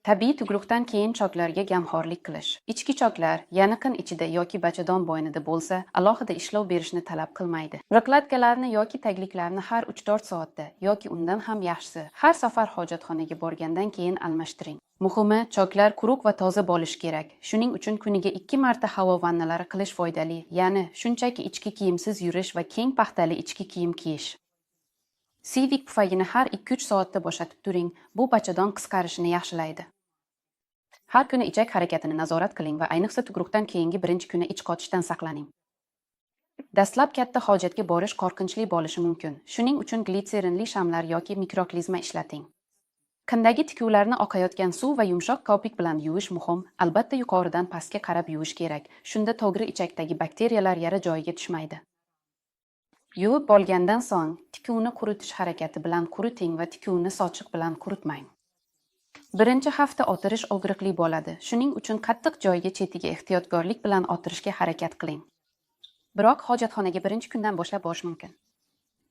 Tabiiy tugruqdan keyin choklarga gamxo'rlik qilish. Ichki choklar yaniqin ichida yoki bachadon bo'ynida bo'lsa, alohida ishlov berishni talab qilmaydi. Prokladkalarni yoki tagliklarni har 3-4 soatda yoki undan ham yaxshisi, har safar hojatxonaga borgandan keyin almashtiring. Muhimi, choklar quruq va toza bo'lishi kerak. Shuning uchun kuniga 2 marta havo vannalari qilish foydali, ya'ni shunchaki ichki kiyimsiz yurish va keng paxtali ichki kiyim kiyish. Sivik pufagini har 2-3 soatda bo'shatib turing. Bu bachadon qisqarishini yaxshilaydi. Har kuni ichak harakatini nazorat qiling va ayniqsa tugruqdan keyingi birinchi kuni ich qotishdan saqlaning. Dastlab katta hojatga borish qo'rqinchli bo'lishi mumkin. Shuning uchun glitserinli shamlar yoki mikroklizma ishlating. Qindagi tikuvlarni oqayotgan suv va yumshoq kopik bilan yuvish muhim. Albatta yuqoridan pastga qarab yuvish kerak. Shunda to'g'ri ichakdagi bakteriyalar yara joyiga tushmaydi. Yuvib bo'lgandan so'ng tikuvni quritish harakati bilan quriting va tikuvni sochiq bilan quritmang. Birinchi hafta o'tirish og'riqli bo'ladi. Shuning uchun qattiq joyga chetiga ehtiyotkorlik bilan o'tirishga harakat qiling. Biroq hojatxonaga birinchi kundan boshlab borish mumkin.